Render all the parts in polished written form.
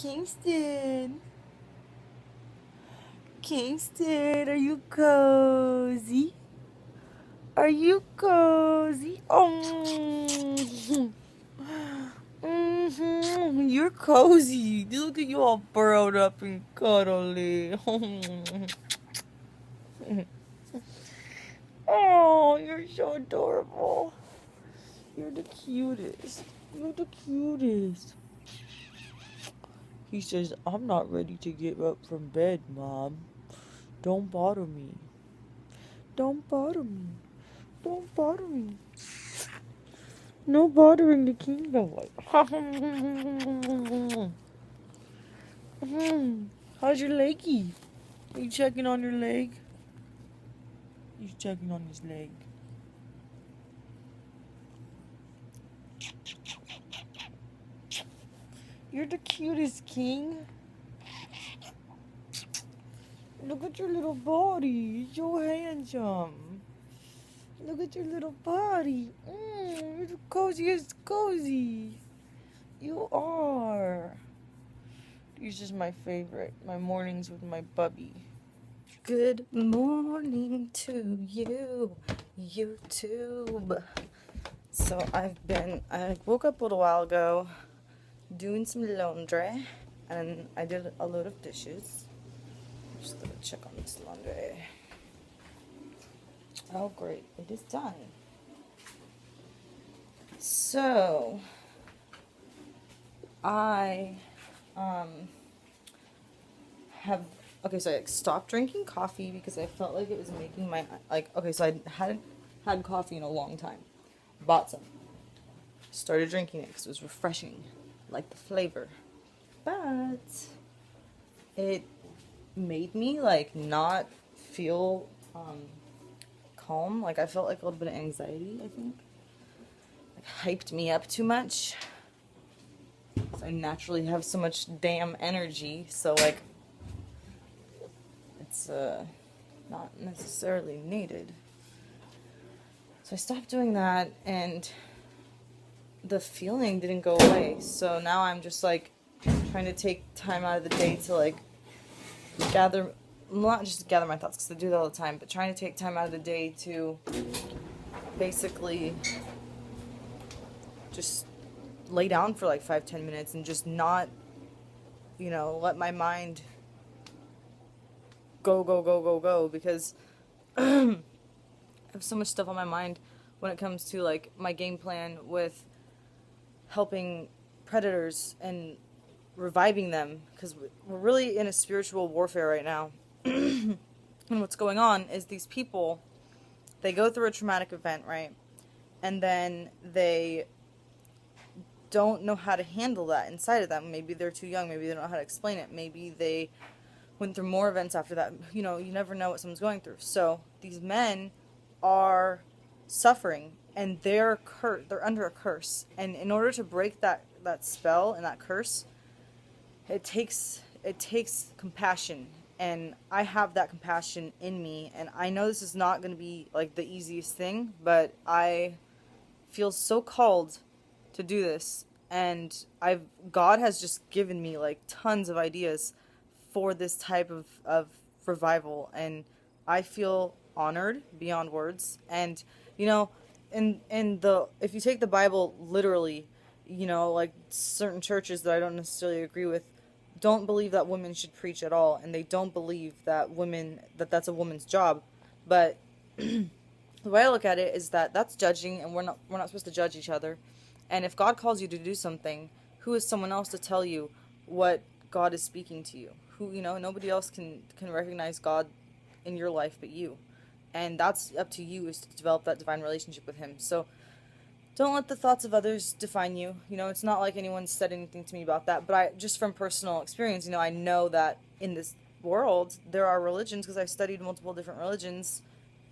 Kingston. Kingston, are you cozy? Are you cozy? Oh, you're cozy. Look at you all burrowed up and cuddly. Oh, you're so adorable. You're the cutest. You're the cutest. He says, I'm not ready to get up from bed, Mom. Don't bother me. Don't bother me. Don't bother me. No bothering the king boy. How's your leggy? Are you checking on your leg? He's checking on his leg. You're the cutest king. Look at your little body. You're so handsome. Look at your little body. You're the coziest cozy. You are. He's just my favorite. My mornings with my bubby. Good morning to you, YouTube. So I woke up a little while ago doing some laundry, and I did a load of dishes. Just gonna check on this laundry. Oh great, it is done. So I so I stopped drinking coffee because I felt like it was making my so I hadn't had coffee in a long time. Bought some. Started drinking it because it was refreshing, like the flavor. But it made me not feel calm. I felt like a little bit of anxiety, I think. Hyped me up too much. So I naturally have so much damn energy, so it's not necessarily needed. So I stopped doing that, and the feeling didn't go away. So now I'm just trying to take time out of the day to not just gather my thoughts, because I do that all the time, but trying to take time out of the day to basically just lay down for 5-10 minutes and just not, let my mind go, because I have so much stuff on my mind when it comes to my game plan with helping predators and reviving them, because we're really in a spiritual warfare right now. And what's going on is these people, they go through a traumatic event, right? And then they don't know how to handle that inside of them. Maybe they're too young. Maybe they don't know how to explain it. Maybe they went through more events after that. You never know what someone's going through. So these men are suffering, and they're under a curse. And in order to break that spell and that curse, it takes compassion. And I have that compassion in me. And I know this is not going to be the easiest thing, but I feel so called to do this, and God has just given me tons of ideas for this type of revival, and I feel honored beyond words. And if you take the Bible literally, certain churches that I don't necessarily agree with don't believe that women should preach at all, and they don't believe that that's a woman's job. But the way I look at it is that that's judging, and we're not supposed to judge each other. And if God calls you to do something, who is someone else to tell you what God is speaking to you? Nobody else can recognize God in your life but you. And that's up to you, is to develop that divine relationship with Him. So don't let the thoughts of others define you. It's not like anyone said anything to me about that, but just from personal experience, I know that in this world there are religions, because I've studied multiple different religions,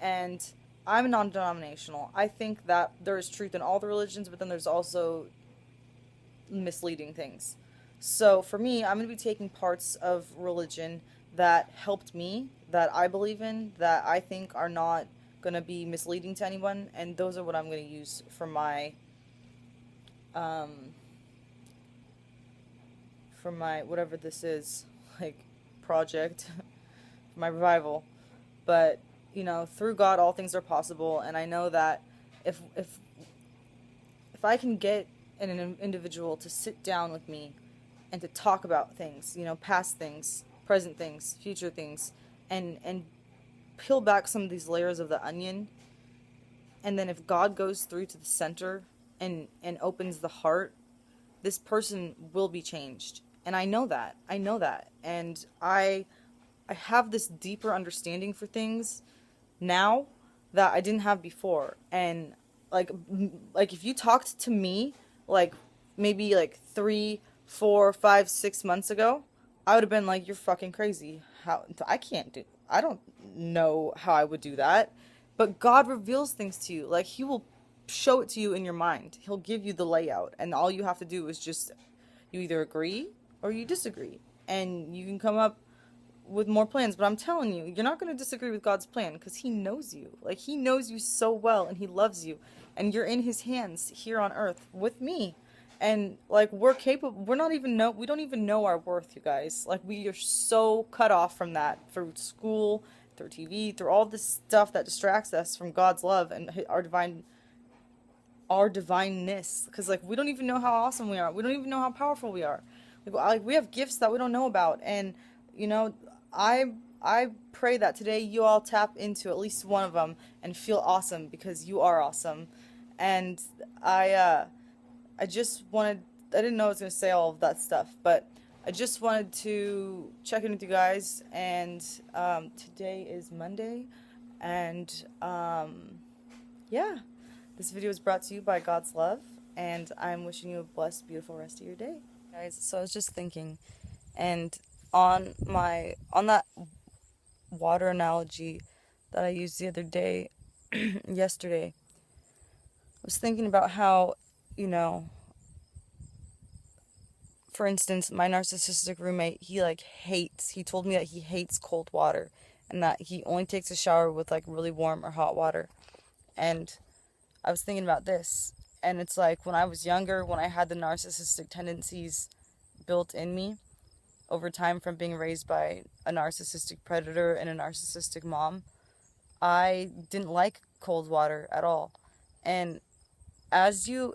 and I'm non-denominational. I think that there is truth in all the religions, but then there's also misleading things. So for me, I'm going to be taking parts of religion that helped me, that I believe in, that I think are not going to be misleading to anyone, and those are what I'm going to use for my for my whatever this is, like project, for my revival. But through God, all things are possible, and I know that if I can get an individual to sit down with me and to talk about things, past things, present things, future things, and peel back some of these layers of the onion, and then if God goes through to the center and opens the heart, this person will be changed. And I know that. I know that. And I have this deeper understanding for things now that I didn't have before. And like if you talked to me like maybe like 3, 4, 5, 6 months ago, I would have been like, "You're fucking crazy. How I can't do. I don't know how I would do that." But God reveals things to you. Like He will show it to you in your mind. He'll give you the layout, and all you have to do is just you either agree or you disagree, and you can come up with more plans. But I'm telling you, you're not going to disagree with God's plan because He knows you. Like He knows you so well, and He loves you, and you're in His hands here on earth with me. And like we're capable, we don't even know our worth, you guys. Like we are so cut off from that through school, through TV, through all this stuff that distracts us from God's love and our divineness, because like we don't even know how awesome we are. We don't even know how powerful we are. Like we have gifts that we don't know about. And you know I pray that today you all tap into at least one of them and feel awesome, because you are awesome. And I just wanted, I didn't know I was going to say all of that stuff, but I just wanted to check in with you guys. And today is Monday, and yeah, this video is brought to you by God's love, and I'm wishing you a blessed, beautiful rest of your day. Guys, so I was just thinking, and on that water analogy that I used the other day, yesterday, I was thinking about how, for instance, my narcissistic roommate, he told me that he hates cold water, and that he only takes a shower with like really warm or hot water. And I was thinking about this, and it's like when I was younger, when I had the narcissistic tendencies built in me over time from being raised by a narcissistic predator and a narcissistic mom, I didn't like cold water at all. And as you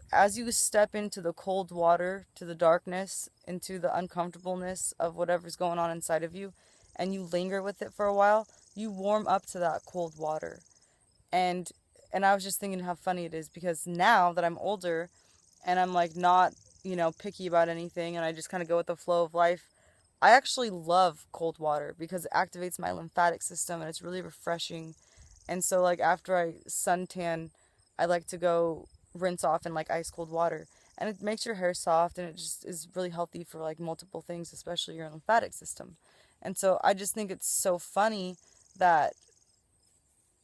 step into the cold water, to the darkness, into the uncomfortableness of whatever's going on inside of you, and you linger with it for a while, you warm up to that cold water. And I was just thinking how funny it is, because now that I'm older and I'm like not, picky about anything, and I just kind of go with the flow of life, I actually love cold water because it activates my lymphatic system and it's really refreshing. And so like after I suntan, I like to go rinse off in like ice cold water, and it makes your hair soft, and it just is really healthy for like multiple things, especially your lymphatic system. And so I just think it's so funny that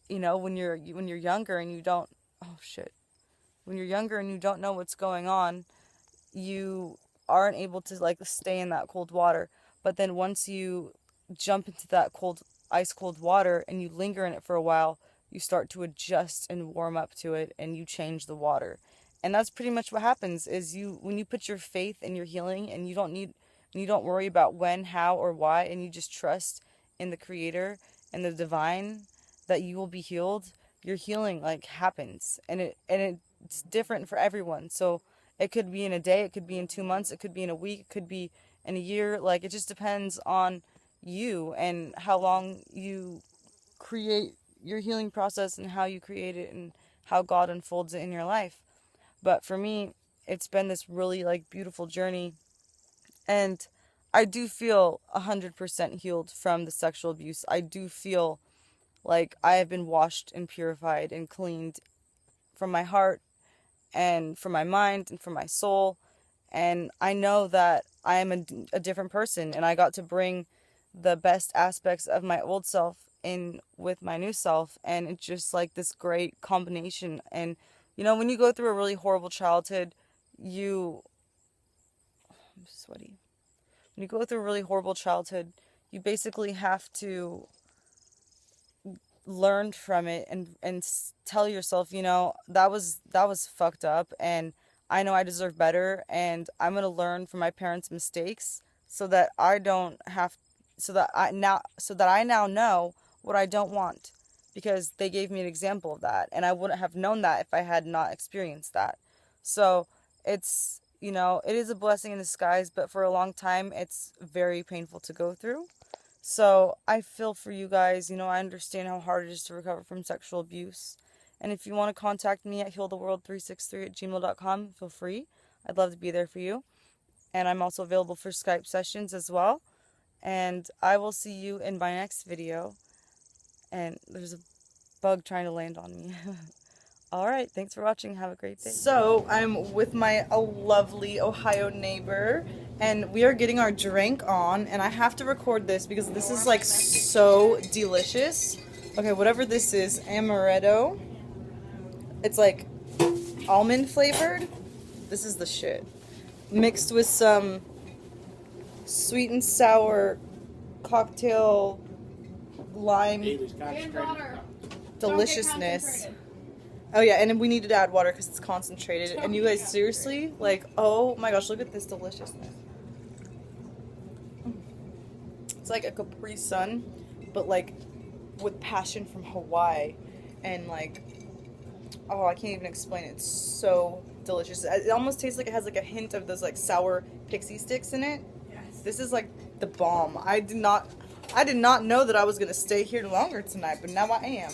when you're younger and you don't, oh shit, when you're younger and you don't know what's going on, you aren't able to like stay in that cold water. But then once you jump into that ice cold water and you linger in it for a while, you start to adjust and warm up to it, and you change the water. And that's pretty much what happens is when you put your faith in your healing, and you don't worry about when, how, or why, and you just trust in the Creator and the divine that you will be healed, your healing like happens. And it's different for everyone. So it could be in a day, it could be in 2 months, it could be in a week, it could be in a year. Like, it just depends on you and how long you create your healing process and how you create it and how God unfolds it in your life. But for me, it's been this really like beautiful journey, and I do feel 100% healed from the sexual abuse. I do feel like I have been washed and purified and cleaned from my heart and from my mind and from my soul. And I know that I am a different person, and I got to bring the best aspects of my old self in with my new self, and it's just like this great combination. And when you go through a really horrible childhood, I'm sweaty. When you go through a really horrible childhood, you basically have to learn from it and tell yourself, that was fucked up, and I know I deserve better, and I'm going to learn from my parents' mistakes, so that I don't have, so that I now know what I don't want, because they gave me an example of that, and I wouldn't have known that if I had not experienced that. So it's, it is a blessing in disguise, but for a long time it's very painful to go through. So I feel for you guys. I understand how hard it is to recover from sexual abuse. And if you want to contact me at healtheworld363@gmail.com, feel free. I'd love to be there for you. And I'm also available for Skype sessions as well. And I will see you in my next video. And there's a bug trying to land on me. Alright, thanks for watching. Have a great day. So, I'm with my lovely Ohio neighbor, and we are getting our drink on, and I have to record this because this is like so delicious. Okay, whatever this is, amaretto. It's like almond flavored. This is the shit. Mixed with some sweet and sour cocktail lime deliciousness. Oh yeah, and we needed to add water because it's concentrated. And you guys, seriously, like, oh my gosh, look at this deliciousness. It's like a Capri Sun, but like with passion from Hawaii. And like, oh, I can't even explain it. It's so delicious. It almost tastes like it has like a hint of those like sour pixie sticks in it. Yes. This is like the bomb. I did not know that I was gonna stay here longer tonight, but now I am.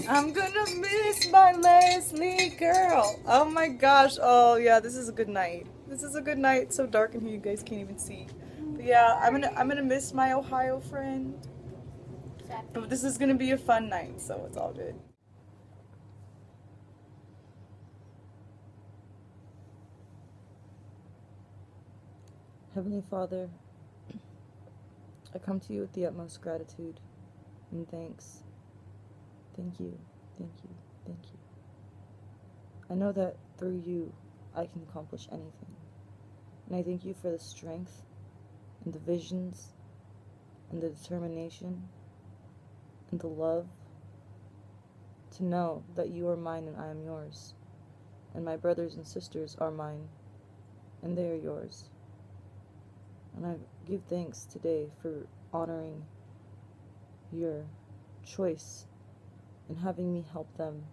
I'm gonna miss my Leslie girl. Oh my gosh. Oh yeah, this is a good night. This is a good night. It's so dark in here you guys can't even see. But yeah, I'm gonna miss my Ohio friend. But this is gonna be a fun night, so it's all good. Heavenly Father, I come to you with the utmost gratitude and thanks. Thank you, thank you, thank you. I know that through you, I can accomplish anything. And I thank you for the strength and the visions and the determination and the love to know that you are mine and I am yours. And my brothers and sisters are mine and they are yours. And I give thanks today for honoring your choice and having me help them.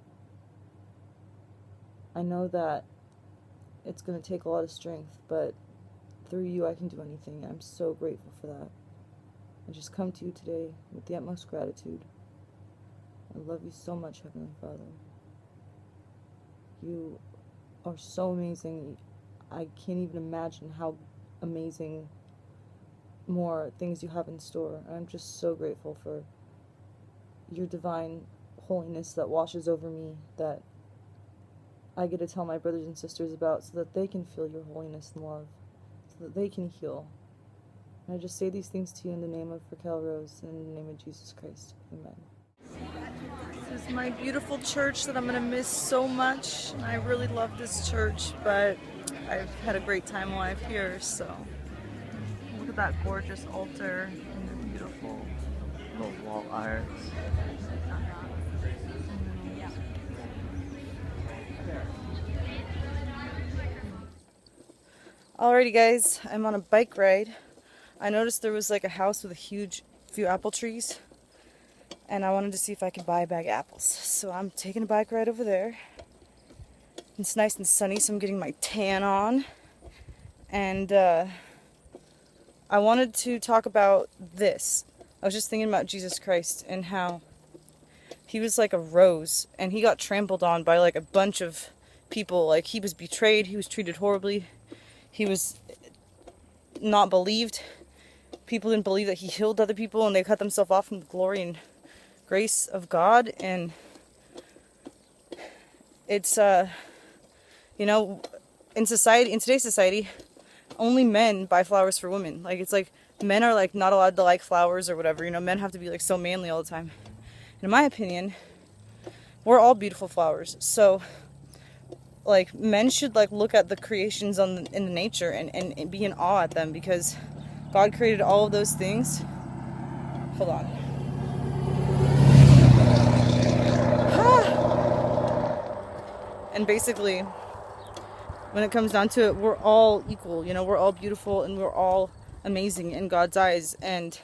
I know that it's going to take a lot of strength, but through you I can do anything. I'm so grateful for that. I just come to you today with the utmost gratitude. I love you so much, Heavenly Father. You are so amazing. I can't even imagine how amazing more things you have in store. I'm just so grateful for your divine holiness that washes over me, that I get to tell my brothers and sisters about, so that they can feel your holiness and love, so that they can heal. And I just say these things to you in the name of Raquel Rose and in the name of Jesus Christ. Amen. This is my beautiful church that I'm going to miss so much. I really love this church, but I've had a great time while I'm here, so look at that gorgeous altar and the beautiful little wall art. Alrighty guys, I'm on a bike ride. I noticed there was like a house with a few apple trees, and I wanted to see if I could buy a bag of apples. So I'm taking a bike ride over there. It's nice and sunny, so I'm getting my tan on. And I wanted to talk about this. I was just thinking about Jesus Christ and how he was like a rose, and he got trampled on by like a bunch of people. Like, he was betrayed, he was treated horribly, he was not believed. People didn't believe that he healed other people, and they cut themselves off from the glory and grace of God. And it's in today's society, only men buy flowers for women. Like, it's like men are like not allowed to like flowers or whatever. Men have to be like so manly all the time. And in my opinion, we're all beautiful flowers. So like, men should like look at the creations in the nature and be in awe at them, because God created all of those things. Hold on. And basically, when it comes down to it, we're all equal, you know, we're all beautiful and we're all amazing in God's eyes. And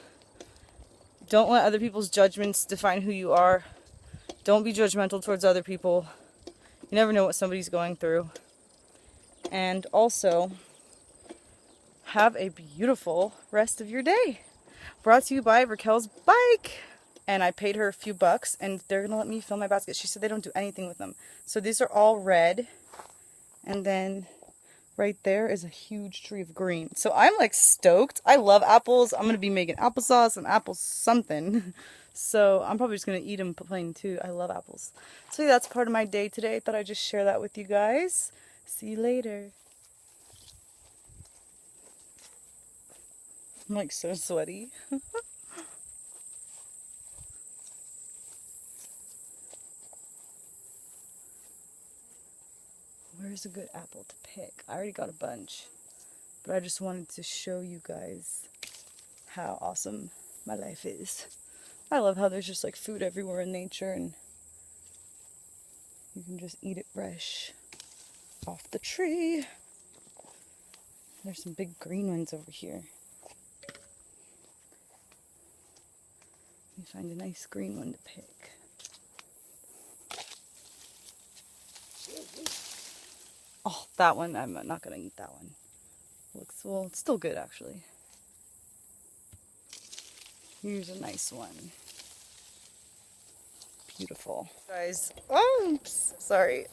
don't let other people's judgments define who you are. Don't be judgmental towards other people. You never know what somebody's going through. And also, have a beautiful rest of your day. Brought to you by Raquel's Bike. And I paid her a few bucks, and they're going to let me fill my basket. She said they don't do anything with them. So these are all red. And then right there is a huge tree of green. So I'm like stoked. I love apples. I'm going to be making applesauce and apple something. So I'm probably just going to eat them plain too. I love apples. So yeah, that's part of my day today. I thought I'd just share that with you guys. See you later. I'm like so sweaty. Where's a good apple to pick? I already got a bunch, but I just wanted to show you guys how awesome my life is. I love how there's just like food everywhere in nature and you can just eat it fresh off the tree. There's some big green ones over here. Let me find a nice green one to pick. Oh, that one, I'm not going to eat that one. Looks, well, it's still good actually. Here's a nice one. Beautiful. Guys, oops, sorry.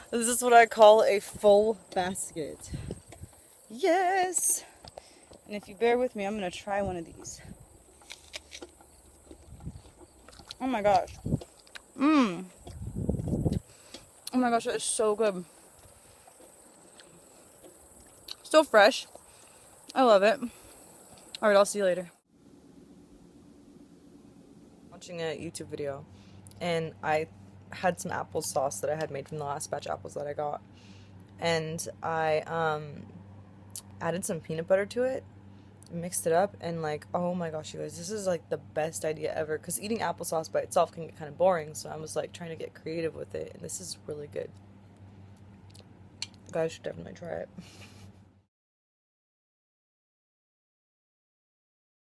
This is what I call a full basket. Yes! And if you bear with me, I'm going to try one of these. Oh my gosh. Oh my gosh, that is so good. Still fresh. I love it. Alright, I'll see you later. Watching a YouTube video, and I had some applesauce that I had made from the last batch of apples that I got. And I added some peanut butter to it, mixed it up, and like, oh my gosh, you guys, this is like the best idea ever, because eating applesauce by itself can get kind of boring, so I was like trying to get creative with it, and this is really good. You guys should definitely try it.